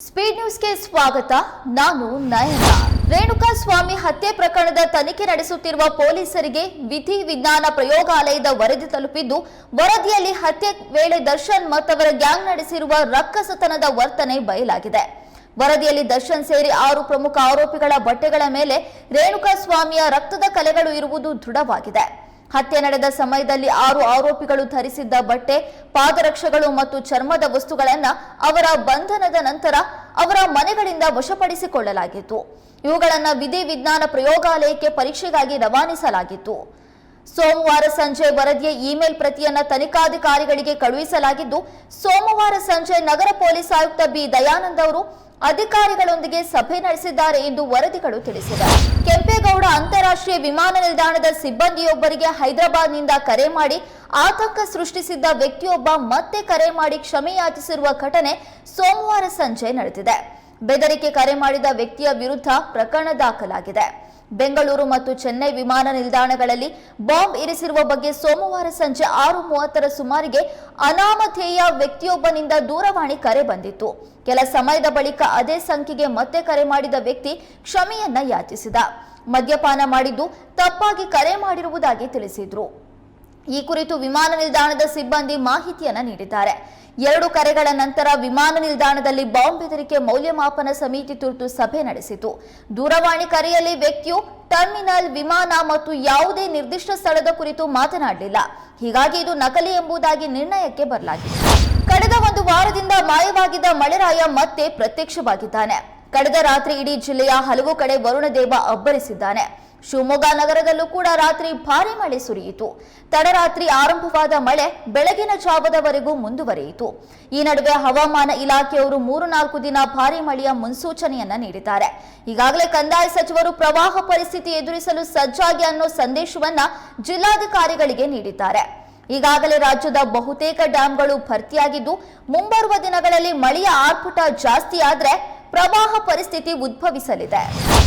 Speed ನ್ಯೂಸ್ಗೆ ಸ್ವಾಗತ. ನಾನು ನಯನ. ರೇಣುಕಾ ಸ್ವಾಮಿ ಹತ್ಯೆ ಪ್ರಕರಣದ ತನಿಖೆ ನಡೆಸುತ್ತಿರುವ ಪೊಲೀಸರಿಗೆ ವಿಧಿ ವಿಜ್ಞಾನ ಪ್ರಯೋಗಾಲಯದ ವರದಿ ತಲುಪಿದ್ದು, ವರದಿಯಲ್ಲಿ ಹತ್ಯೆ ವೇಳೆ ದರ್ಶನ್ ಮತ್ತವರ ಗ್ಯಾಂಗ್ ನಡೆಸಿರುವ ರಕ್ಕಸತನದ ವರ್ತನೆ ಬಯಲಾಗಿದೆ. ವರದಿಯಲ್ಲಿ ದರ್ಶನ್ ಸೇರಿ 6 ಪ್ರಮುಖ ಆರೋಪಿಗಳ ಬಟ್ಟೆಗಳ ಮೇಲೆ ರೇಣುಕಾ ಸ್ವಾಮಿಯ ರಕ್ತದ ಕಲೆಗಳು ಇರುವುದು ದೃಢವಾಗಿದೆ. ಹತ್ಯೆ ನಡೆದ ಸಮಯದಲ್ಲಿ 6 ಆರೋಪಿಗಳು ಧರಿಸಿದ್ದ ಬಟ್ಟೆ, ಪಾದರಕ್ಷೆಗಳು ಮತ್ತು ಚರ್ಮದ ವಸ್ತುಗಳನ್ನು ಅವರ ಬಂಧನದ ನಂತರ ಅವರ ಮನೆಗಳಿಂದ ವಶಪಡಿಸಿಕೊಳ್ಳಲಾಗಿತ್ತು. ಇವುಗಳನ್ನು ವಿಧಿ ವಿಜ್ಞಾನ ಪ್ರಯೋಗಾಲಯಕ್ಕೆ ಪರೀಕ್ಷೆಗಾಗಿ ರವಾನಿಸಲಾಗಿತ್ತು. ಸೋಮವಾರ ಸಂಜೆ ವರದಿಯ ಇಮೇಲ್ ಪ್ರತಿಯನ್ನ ತನಿಖಾಧಿಕಾರಿಗಳಿಗೆ ಕಳುಹಿಸಲಾಗಿದ್ದು, ಸೋಮವಾರ ಸಂಜೆ ನಗರ ಪೊಲೀಸ್ ಆಯುಕ್ತ ಬಿ ದಯಾನಂದ್ ಅವರು ಅಧಿಕಾರಿಗಳೊಂದಿಗೆ ಸಭೆ ನಡೆಸಿದ್ದಾರೆ ಎಂದು ವರದಿಗಳು ತಿಳಿಸಿವೆ. ಕೆಂಪೇಗೌಡ ಅಂತಾರಾಷ್ಟ್ರೀಯ ವಿಮಾನ ನಿಲ್ದಾಣದ ಸಿಬ್ಬಂದಿಯೊಬ್ಬರಿಗೆ ಹೈದರಾಬಾದ್ನಿಂದ ಕರೆ ಮಾಡಿ ಆತಂಕ ಸೃಷ್ಟಿಸಿದ್ದ ವ್ಯಕ್ತಿಯೊಬ್ಬ ಮತ್ತೆ ಕರೆ ಮಾಡಿ ಕ್ಷಮೆ ಯಾಚಿಸಿರುವ ಘಟನೆ ಸೋಮವಾರ ಸಂಜೆ ನಡೆದಿದೆ. ಬೆದರಿಕೆ ಕರೆ ಮಾಡಿದ ವ್ಯಕ್ತಿಯ ವಿರುದ್ಧ ಪ್ರಕರಣ ದಾಖಲಾಗಿದೆ. ಬೆಂಗಳೂರು ಮತ್ತು ಚೆನ್ನೈ ವಿಮಾನ ನಿಲ್ದಾಣಗಳಲ್ಲಿ ಬಾಂಬ್ ಇರಿಸಿರುವ ಬಗ್ಗೆ ಸೋಮವಾರ ಸಂಜೆ 6:30ರ ಸುಮಾರಿಗೆ ಅನಾಮಧೇಯ ವ್ಯಕ್ತಿಯೊಬ್ಬನಿಂದ ದೂರವಾಣಿ ಕರೆ ಬಂದಿತ್ತು. ಕೆಲ ಸಮಯದ ಬಳಿಕ ಅದೇ ಸಂಖ್ಯೆಗೆ ಮತ್ತೆ ಕರೆ ಮಾಡಿದ ವ್ಯಕ್ತಿ ಕ್ಷಮೆಯನ್ನ ಯಾಚಿಸಿದ. ಮದ್ಯಪಾನ ಮಾಡಿದ್ದು ತಪ್ಪಾಗಿ ಕರೆ ಮಾಡಿರುವುದಾಗಿ ತಿಳಿಸಿದ್ರು. ಈ ಕುರಿತು ವಿಮಾನ ನಿಲ್ದಾಣದ ಸಿಬ್ಬಂದಿ ಮಾಹಿತಿಯನ್ನ ನೀಡಿದ್ದಾರೆ. 2 ಕರೆಗಳ ನಂತರ ವಿಮಾನ ನಿಲ್ದಾಣದಲ್ಲಿ ಬಾಂಬ್ ಬೆದರಿಕೆ ಮೌಲ್ಯಮಾಪನ ಸಮಿತಿ ತುರ್ತು ಸಭೆ ನಡೆಸಿತು. ದೂರವಾಣಿ ಕರೆಯಲ್ಲಿ ವ್ಯಕ್ತಿಯು ಟರ್ಮಿನಲ್, ವಿಮಾನ ಮತ್ತು ಯಾವುದೇ ನಿರ್ದಿಷ್ಟ ಸ್ಥಳದ ಕುರಿತು ಮಾತನಾಡಲಿಲ್ಲ. ಹೀಗಾಗಿ ಇದು ನಕಲಿ ಎಂಬುದಾಗಿ ನಿರ್ಣಯಕ್ಕೆ ಬರಲಾಗಿದೆ. ಕಳೆದ 1 ವಾರದಿಂದ ಮಾಯವಾಗಿದ್ದ ಮಳೆರಾಯ ಮತ್ತೆ ಪ್ರತ್ಯಕ್ಷವಾಗಿದ್ದಾನೆ. ಕಳೆದ ರಾತ್ರಿ ಇಡೀ ಜಿಲ್ಲೆಯ ಹಲವು ಕಡೆ ವರುಣದೇವ ಅಬ್ಬರಿಸಿದ್ದಾನೆ. ಶಿವಮೊಗ್ಗ ನಗರದಲ್ಲೂ ಕೂಡ ರಾತ್ರಿ ಭಾರಿ ಮಳೆ ಸುರಿಯಿತು. ತಡರಾತ್ರಿ ಆರಂಭವಾದ ಮಳೆ ಬೆಳಗಿನ ಜಾವದವರೆಗೂ ಮುಂದುವರಿಯಿತು. ಈ ನಡುವೆ ಹವಾಮಾನ ಇಲಾಖೆಯವರು 3-4 ದಿನ ಭಾರಿ ಮಳೆಯ ಮುನ್ಸೂಚನೆಯನ್ನ ನೀಡಿದ್ದಾರೆ. ಈಗಾಗಲೇ ಕಂದಾಯ ಸಚಿವರು ಪ್ರವಾಹ ಪರಿಸ್ಥಿತಿ ಎದುರಿಸಲು ಸಜ್ಜಾಗಿ ಅನ್ನೋ ಸಂದೇಶವನ್ನ ಜಿಲ್ಲಾಧಿಕಾರಿಗಳಿಗೆ ನೀಡಿದ್ದಾರೆ. ಈಗಾಗಲೇ ರಾಜ್ಯದ ಬಹುತೇಕ ಡ್ಯಾಂಗಳು ಭರ್ತಿಯಾಗಿದ್ದು, ಮುಂಬರುವ ದಿನಗಳಲ್ಲಿ ಮಳೆಯ ಆರ್ಭಟ ಜಾಸ್ತಿ ಆದ್ರೆ ಪ್ರವಾಹ ಪರಿಸ್ಥಿತಿ ಉದ್ಭವಿಸಲಿದೆ.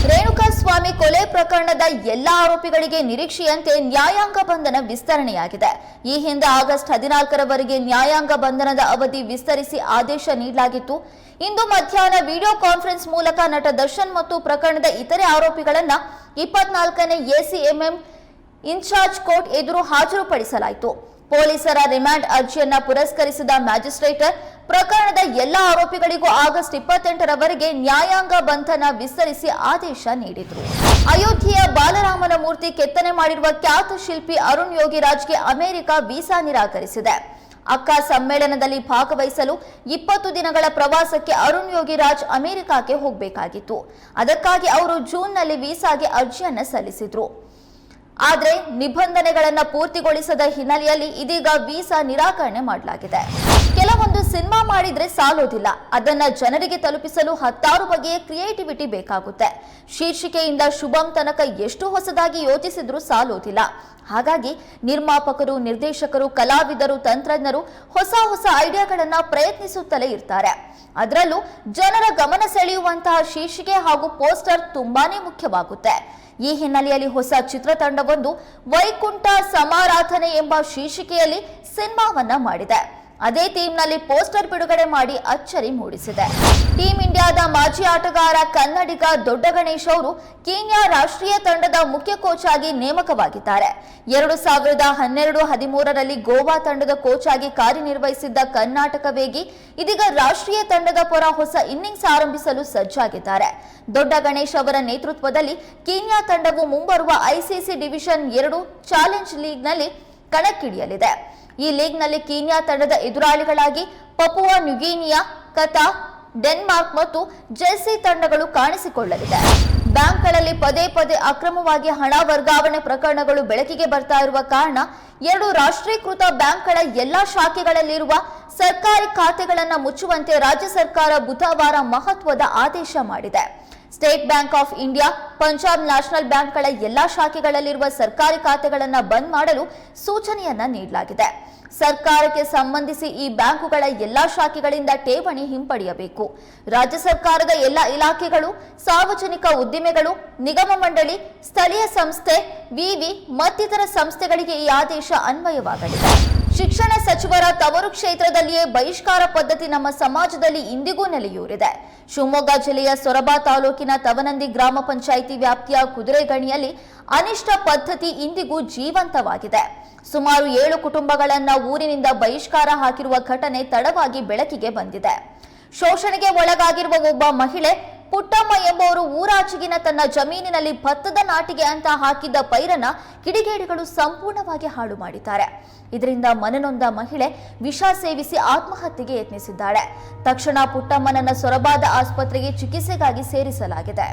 ರೇಣುಕಾ ಸ್ವಾಮಿ ಕೊಲೆ ಪ್ರಕರಣದ ಎಲ್ಲಾ ಆರೋಪಿಗಳಿಗೆ ನಿರೀಕ್ಷೆಯಂತೆ ನ್ಯಾಯಾಂಗ ಬಂಧನ ವಿಸ್ತರಣೆಯಾಗಿದೆ. ಈ ಹಿಂದೆ ಆಗಸ್ಟ್ 14ರವರೆಗೆ ನ್ಯಾಯಾಂಗ ಬಂಧನದ ಅವಧಿ ವಿಸ್ತರಿಸಿ ಆದೇಶ ನೀಡಲಾಗಿತ್ತು. ಇಂದು ಮಧ್ಯಾಹ್ನ ವಿಡಿಯೋ ಕಾನ್ಫರೆನ್ಸ್ ಮೂಲಕ ನಟ ದರ್ಶನ್ ಮತ್ತು ಪ್ರಕರಣದ ಇತರೆ ಆರೋಪಿಗಳನ್ನ 24ನೇ ಎಸಿಎಂಎಂ ಇನ್ಚಾರ್ಜ್ ಕೋರ್ಟ್ ಎದುರು ಹಾಜರುಪಡಿಸಲಾಯಿತು. ಪೊಲೀಸರ ರಿಮಾಂಡ್ ಅರ್ಜಿಯನ್ನ ಪುರಸ್ಕರಿಸಿದ ಮ್ಯಾಜಿಸ್ಟ್ರೇಟರ್ ಪ್ರಕರಣದ ಎಲ್ಲ ಆರೋಪಿಗಳಿಗೂ ಆಗಸ್ಟ್ 28ರವರೆಗೆ ನ್ಯಾಯಾಂಗ ಬಂಧನ ವಿಸ್ತರಿಸಿ ಆದೇಶ ನೀಡಿದರು. ಅಯೋಧ್ಯೆಯ ಬಾಲರಾಮನ ಮೂರ್ತಿ ಕೆತ್ತನೆ ಮಾಡಿರುವ ಖ್ಯಾತ ಶಿಲ್ಪಿ ಅರುಣ್ ಯೋಗಿರಾಜ್ಗೆ ಅಮೆರಿಕ ವೀಸಾ ನಿರಾಕರಿಸಿದೆ. ಅಕ್ಕಾ ಸಮ್ಮೇಳನದಲ್ಲಿ ಭಾಗವಹಿಸಲು 20 ದಿನಗಳ ಪ್ರವಾಸಕ್ಕೆ ಅರುಣ್ ಯೋಗಿರಾಜ್ ಅಮೆರಿಕಕ್ಕೆ ಹೋಗಬೇಕಾಗಿತ್ತು. ಅದಕ್ಕಾಗಿ ಅವರು ಜೂನ್ನಲ್ಲಿ ವೀಸಾಗೆ ಅರ್ಜಿಯನ್ನ ಸಲ್ಲಿಸಿದ್ರು. ಆದರೆ ನಿಬಂಧನೆಗಳನ್ನು ಪೂರ್ತಿಗೊಳಿಸದ ಹಿನ್ನೆಲೆಯಲ್ಲಿ ಇದೀಗ ವೀಸಾ ನಿರಾಕರಣೆ ಮಾಡಲಾಗಿದೆ. ಕೆಲವೊಂದು ಸಿನಿಮಾ ಮಾಡಿದ್ರೆ ಸಾಲೋದಿಲ್ಲ, ಅದನ್ನ ಜನರಿಗೆ ತಲುಪಿಸಲು 10 ಬಗೆಯ ಕ್ರಿಯೇಟಿವಿಟಿ ಬೇಕಾಗುತ್ತೆ. ಶೀರ್ಷಿಕೆಯಿಂದ ಶುಭಂ ತನಕ ಎಷ್ಟು ಹೊಸದಾಗಿ ಯೋಚಿಸಿದ್ರೂ ಸಾಲೋದಿಲ್ಲ. ಹಾಗಾಗಿ ನಿರ್ಮಾಪಕರು, ನಿರ್ದೇಶಕರು, ಕಲಾವಿದರು, ತಂತ್ರಜ್ಞರು ಹೊಸ ಐಡಿಯಾಗಳನ್ನ ಪ್ರಯತ್ನಿಸುತ್ತಲೇ ಇರ್ತಾರೆ. ಅದರಲ್ಲೂ ಜನರ ಗಮನ ಸೆಳೆಯುವಂತಹ ಶೀರ್ಷಿಕೆ ಹಾಗೂ ಪೋಸ್ಟರ್ ತುಂಬಾನೇ ಮುಖ್ಯವಾಗುತ್ತೆ. ಈ ಹಿನ್ನೆಲೆಯಲ್ಲಿ ಹೊಸ ಚಿತ್ರತಂಡವೊಂದು ವೈಕುಂಠ ಸಮಾರಾಧನೆ ಎಂಬ ಶೀರ್ಷಿಕೆಯಲ್ಲಿ ಸಿನಿಮಾವನ್ನ ಮಾಡಿದೆ. ಅದೇ ಥೀಮ್ನಲ್ಲಿ ಪೋಸ್ಟರ್ ಬಿಡುಗಡೆ ಮಾಡಿ ಅಚ್ಚರಿ ಮೂಡಿಸಿದೆ. ಟೀಂ ಇಂಡಿಯಾದ ಮಾಜಿ ಆಟಗಾರ ಕನ್ನಡಿಗ ದೊಡ್ಡ ಗಣೇಶ್ ಅವರು ಕೀನ್ಯಾ ರಾಷ್ಟ್ರೀಯ ತಂಡದ ಮುಖ್ಯ ಕೋಚ್ ಆಗಿ ನೇಮಕವಾಗಿದ್ದಾರೆ. 2012-13ರಲ್ಲಿ ಗೋವಾ ತಂಡದ ಕೋಚ್ ಆಗಿ ಕಾರ್ಯನಿರ್ವಹಿಸಿದ್ದ ಕರ್ನಾಟಕ ವೇಗಿ ಇದೀಗ ರಾಷ್ಟ್ರೀಯ ತಂಡದ ಪರ ಹೊಸ ಇನ್ನಿಂಗ್ಸ್ ಆರಂಭಿಸಲು ಸಜ್ಜಾಗಿದ್ದಾರೆ. ದೊಡ್ಡ ಗಣೇಶ್ ಅವರ ನೇತೃತ್ವದಲ್ಲಿ ಕೀನ್ಯಾ ತಂಡವು ಮುಂಬರುವ ಐಸಿಸಿ ಡಿವಿಷನ್ 2 ಚಾಲೆಂಜ್ ಲೀಗ್ನಲ್ಲಿ ಕಣಕ್ಕಿಳಿಯಲಿದೆ. ಈ ಲೀಗ್ನಲ್ಲಿ ಕೀನ್ಯಾ ತಂಡದ ಎದುರಾಳಿಗಳಾಗಿ ಪಪುವಾ ನ್ಯೂಗಿನಿಯಾ, ಕತಾರ್, ಡೆನ್ಮಾರ್ಕ್ ಮತ್ತು ಜೆರ್ಸಿ ತಂಡಗಳು ಕಾಣಿಸಿಕೊಳ್ಳಲಿದೆ. ಬ್ಯಾಂಕ್ಗಳಲ್ಲಿ ಪದೇ ಅಕ್ರಮವಾಗಿ ಹಣ ವರ್ಗಾವಣೆ ಪ್ರಕರಣಗಳು ಬೆಳಕಿಗೆ ಬರ್ತಾ ಇರುವ ಕಾರಣ 2 ರಾಷ್ಟ್ರೀಕೃತ ಬ್ಯಾಂಕ್ಗಳ ಎಲ್ಲಾ ಶಾಖೆಗಳಲ್ಲಿರುವ ಸರ್ಕಾರಿ ಖಾತೆಗಳನ್ನು ಮುಚ್ಚುವಂತೆ ರಾಜ್ಯ ಸರ್ಕಾರ ಬುಧವಾರ ಮಹತ್ವದ ಆದೇಶ ಮಾಡಿದೆ. State bank of India, Punjab national ಬ್ಯಾಂಕ್ಗಳ ಎಲ್ಲಾ ಶಾಖೆಗಳಲ್ಲಿರುವ ಸರ್ಕಾರಿ ಖಾತೆಗಳನ್ನು ಬಂದ್ ಮಾಡಲು ಸೂಚನೆಯನ್ನ ನೀಡಲಾಗಿದೆ. ಸರ್ಕಾರಕ್ಕೆ ಸಂಬಂಧಿಸಿ ಈ ಬ್ಯಾಂಕುಗಳ ಎಲ್ಲಾ ಶಾಖೆಗಳಿಂದ ಠೇವಣಿ ಹಿಂಪಡೆಯಬೇಕು. ರಾಜ್ಯ ಸರ್ಕಾರದ ಎಲ್ಲಾ ಇಲಾಖೆಗಳು, ಸಾರ್ವಜನಿಕ ಉದ್ದಿಮೆಗಳು, ನಿಗಮ ಮಂಡಳಿ, ಸ್ಥಳೀಯ ಸಂಸ್ಥೆ, ವಿವಿ ಮತ್ತಿತರ ಸಂಸ್ಥೆಗಳಿಗೆ ಈ ಆದೇಶ ಅನ್ವಯವಾಗಲಿದೆ. ಶಿಕ್ಷಣ ಸಚಿವರ ತವರು ಕ್ಷೇತ್ರದಲ್ಲಿಯೇ ಬಹಿಷ್ಕಾರ ಪದ್ಧತಿ ನಮ್ಮ ಸಮಾಜದಲ್ಲಿ ಇಂದಿಗೂ ನೆಲೆಯೂರಿದೆ. ಶಿವಮೊಗ್ಗ ಜಿಲ್ಲೆಯ ಸೊರಬ ತಾಲೂಕಿನ ತವನಂದಿ ಗ್ರಾಮ ಪಂಚಾಯಿತಿ ವ್ಯಾಪ್ತಿಯ ಕುದುರೆಗಣಿಯಲ್ಲಿ ಅನಿಷ್ಟ ಪದ್ಧತಿ ಇಂದಿಗೂ ಜೀವಂತವಾಗಿದೆ. ಸುಮಾರು 7 ಕುಟುಂಬಗಳನ್ನ ಊರಿನಿಂದ ಬಹಿಷ್ಕಾರ ಹಾಕಿರುವ ಘಟನೆ ತಡವಾಗಿ ಬೆಳಕಿಗೆ ಬಂದಿದೆ. ಶೋಷಣೆಗೆ ಒಳಗಾಗಿರುವ ಒಬ್ಬ ಮಹಿಳೆ ಪುಟ್ಟಮ್ಮ ಎಂಬುವರು ಊರಾಚೆಗಿನ ತನ್ನ ಜಮೀನಿನಲ್ಲಿ ಭತ್ತದ ನಾಟಿಗೆ ಅಂತ ಹಾಕಿದ್ದ ಪೈರನ್ನ ಕಿಡಿಗೇಡಿಗಳು ಸಂಪೂರ್ಣವಾಗಿ ಹಾಳು ಮಾಡಿದ್ದಾರೆ. ಇದರಿಂದ ಮನನೊಂದ ಮಹಿಳೆ ವಿಷ ಸೇವಿಸಿ ಆತ್ಮಹತ್ಯೆಗೆ ಯತ್ನಿಸಿದ್ದಾಳೆ. ತಕ್ಷಣ ಪುಟ್ಟಮ್ಮನನ್ನ ಸೊರಬಾದ ಆಸ್ಪತ್ರೆಗೆ ಚಿಕಿತ್ಸೆಗಾಗಿ ಸೇರಿಸಲಾಗಿದೆ.